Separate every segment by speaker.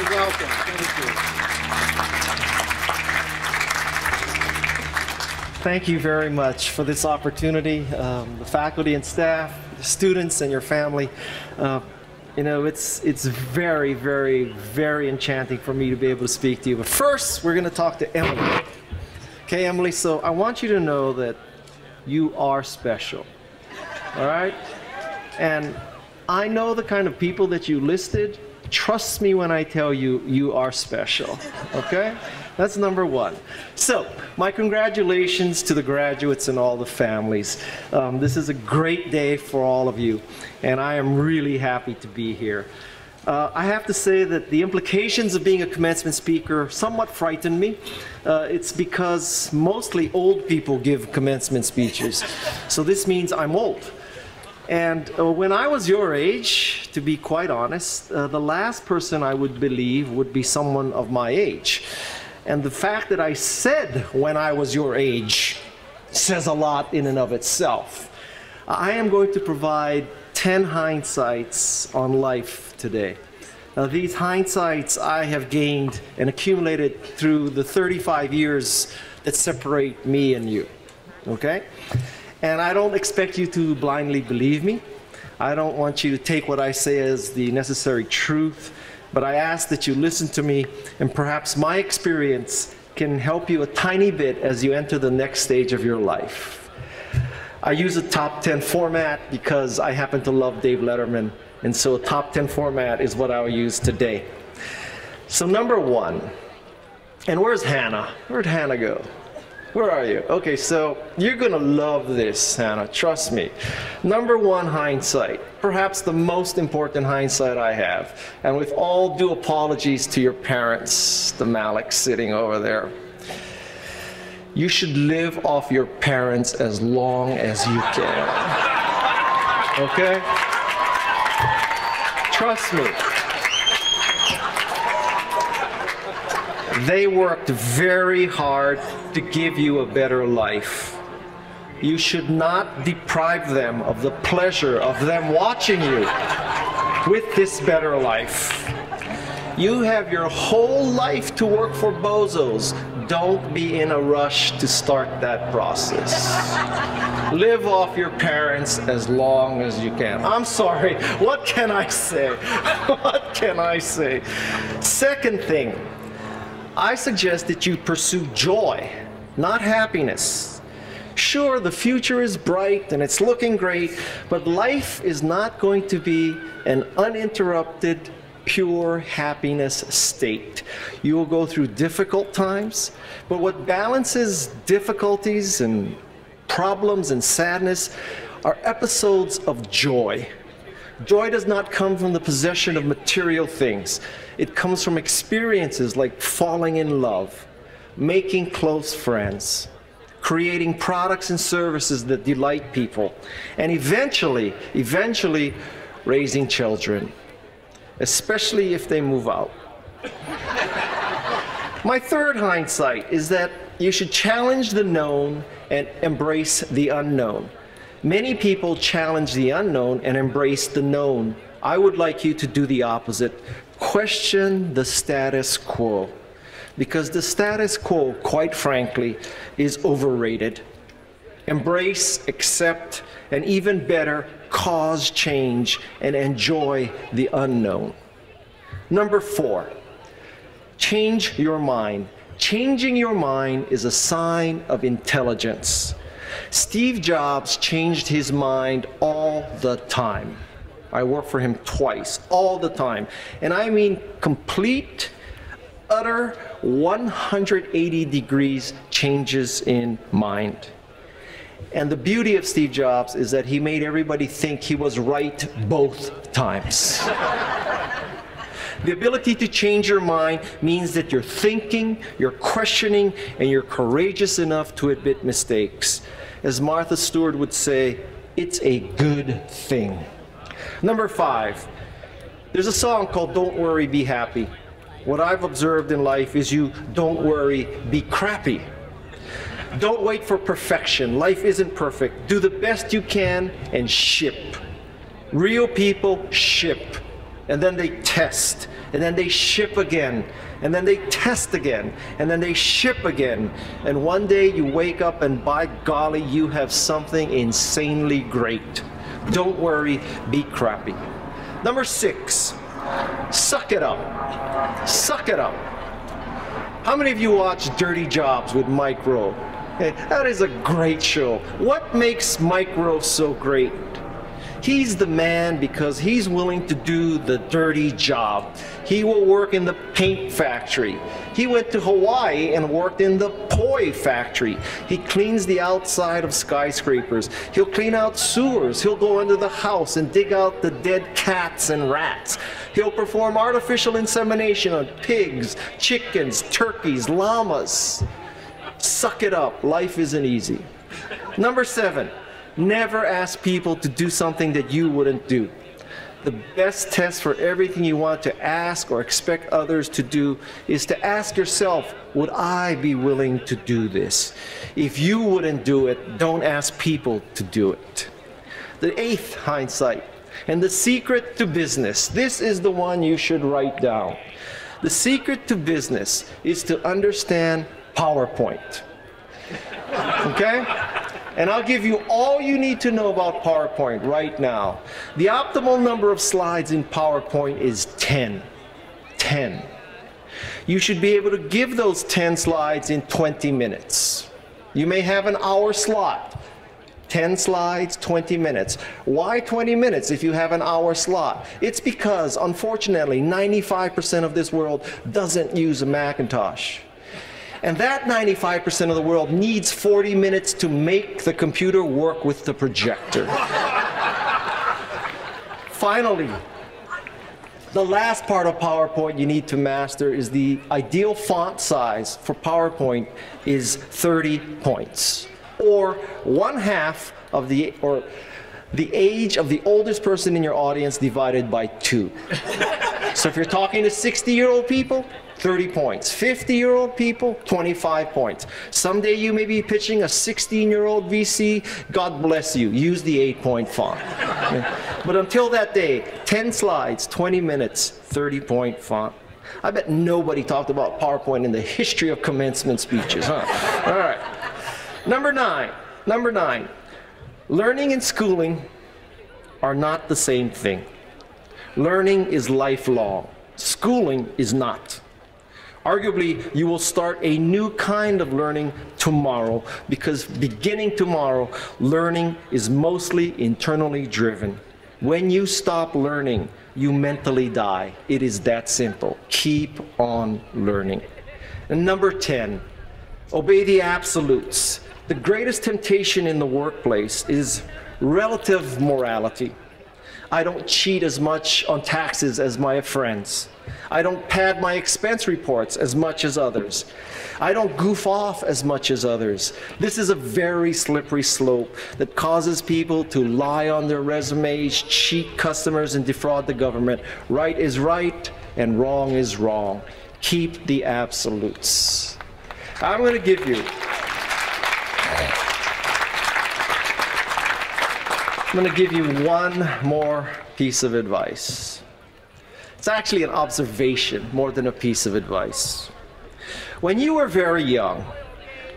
Speaker 1: right, welcome.
Speaker 2: Thank you very much for this opportunity, the faculty and staff, the students and your family. You know, it's very, very, very enchanting for me to be able to speak to you. But first, we're going to talk to Emily. Okay, Emily, so I want you to know that you are special. All right? And I know the kind of people that you listed. Trust me when I tell you, you are special. Okay? That's number one. So, my congratulations to the graduates and all the families. This is a great day for all of you, and I am really happy to be here. I have to say that the implications of being a commencement speaker somewhat frighten me. It's because mostly old people give commencement speeches. So this means I'm old. And when I was your age, to be quite honest, the last person I would believe would be someone of my age. And the fact that I said when I was your age says a lot in and of itself. I am going to provide 10 hindsights on life today. These hindsights I have gained and accumulated through the 35 years that separate me and you. Okay? And I don't expect you to blindly believe me. I don't want you to take what I say as the necessary truth. But I ask that you listen to me, and perhaps my experience can help you a tiny bit as you enter the next stage of your life. I use a top 10 format because I happen to love Dave Letterman, and so a top 10 format is what I'll use today. So number one, and where's Hannah? Where'd Hannah go? Where are you? Okay, so you're gonna love this, Hannah, trust me. Number one hindsight, perhaps the most important hindsight I have, and with all due apologies to your parents, the Maliks sitting over there, you should live off your parents as long as you can. Okay? Trust me. They worked very hard to give you a better life. You should not deprive them of the pleasure of them watching you with this better life. You have your whole life to work for bozos. Don't be in a rush to start that process. Live off your parents as long as you can. I'm sorry, what can I say? What can I say? Second thing, I suggest that you pursue joy, not happiness. Sure, the future is bright and it's looking great, but life is not going to be an uninterrupted, pure happiness state. You will go through difficult times, but what balances difficulties and problems and sadness are episodes of joy. Joy does not come from the possession of material things. It comes from experiences like falling in love, making close friends, creating products and services that delight people, and eventually raising children, especially if they move out. My third hindsight is that you should challenge the known and embrace the unknown. Many people challenge the unknown and embrace the known. I would like you to do the opposite. Question the status quo. Because the status quo, quite frankly, is overrated. Embrace, accept, and even better, cause change and enjoy the unknown. Number four, change your mind. Changing your mind is a sign of intelligence. Steve Jobs changed his mind all the time. I worked for him twice, all the time. And I mean complete, utter 180 degrees changes in mind. And the beauty of Steve Jobs is that he made everybody think he was right both times. The ability to change your mind means that you're thinking, you're questioning, and you're courageous enough to admit mistakes. As Martha Stewart would say, it's a good thing. Number five, there's a song called Don't Worry, Be Happy. What I've observed in life is you don't worry, be crappy. Don't wait for perfection. Life isn't perfect. Do the best you can and ship. Real people ship, and then they test. and then they ship again, and then they test again, and then they ship again. And one day you wake up and by golly, you have something insanely great. Don't worry, be crappy. Number 6, suck it up. Suck it up. How many of you watch Dirty Jobs with Mike Rowe? Hey, that is a great show. What makes Mike Rowe so great? He's the man because he's willing to do the dirty job. He will work in the paint factory. He went to Hawaii and worked in the poi factory. He cleans the outside of skyscrapers. He'll clean out sewers. He'll go under the house and dig out the dead cats and rats. He'll perform artificial insemination on pigs, chickens, turkeys, llamas. Suck it up. Life isn't easy. Number 7. Never ask people to do something that you wouldn't do. The best test for everything you want to ask or expect others to do is to ask yourself, would I be willing to do this? If you wouldn't do it, don't ask people to do it. The 8th hindsight, and the secret to business. This is the one you should write down. The secret to business is to understand PowerPoint. Okay? And I'll give you all you need to know about PowerPoint right now. The optimal number of slides in PowerPoint is 10. 10. You should be able to give those 10 slides in 20 minutes. You may have an hour slot. 10 slides, 20 minutes. Why 20 minutes if you have an hour slot? It's because, unfortunately, 95% of this world doesn't use a Macintosh. And that 95% of the world needs 40 minutes to make the computer work with the projector. Finally, the last part of PowerPoint you need to master is the ideal font size for PowerPoint is 30 points, or 1/2 of the age of the oldest person in your audience divided by 2. So if you're talking to 60-year-old people, 30 points. 50-year-old people, 25 points. Someday you may be pitching a 16-year-old VC. God bless you. Use the 8-point font. But until that day, 10 slides, 20 minutes, 30-point font. I bet nobody talked about PowerPoint in the history of commencement speeches, huh? All right. Number 9. Number 9. Learning and schooling are not the same thing. Learning is lifelong. Schooling is not. Arguably, you will start a new kind of learning tomorrow, because beginning tomorrow, learning is mostly internally driven. When you stop learning, you mentally die. It is that simple. Keep on learning. And number 10, obey the absolutes. The greatest temptation in the workplace is relative morality. I don't cheat as much on taxes as my friends. I don't pad my expense reports as much as others. I don't goof off as much as others. This is a very slippery slope that causes people to lie on their resumes, cheat customers, and defraud the government. Right is right and wrong is wrong. Keep the absolutes. I'm going to give you one more piece of advice. It's actually an observation more than a piece of advice. When you were very young,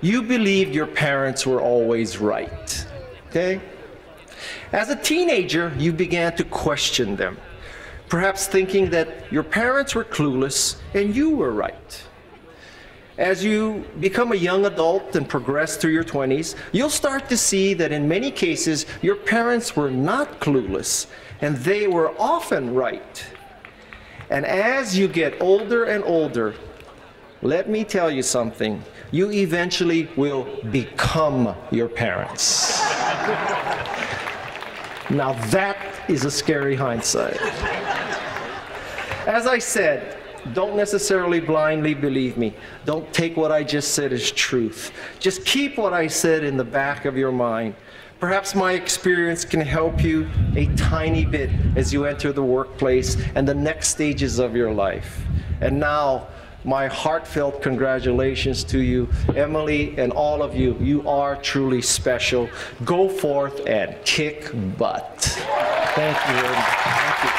Speaker 2: you believed your parents were always right, okay? As a teenager, you began to question them, perhaps thinking that your parents were clueless and you were right. As you become a young adult and progress through your 20s, you'll start to see that in many cases, your parents were not clueless and they were often right. And as you get older and older, let me tell you something, you eventually will become your parents. Now that is a scary hindsight. As I said, don't necessarily blindly believe me. Don't take what I just said as truth. Just keep what I said in the back of your mind. Perhaps my experience can help you a tiny bit as you enter the workplace and the next stages of your life. And now, my heartfelt congratulations to you, Emily, and all of you. You are truly special. Go forth and kick butt. Thank you very much. Thank you.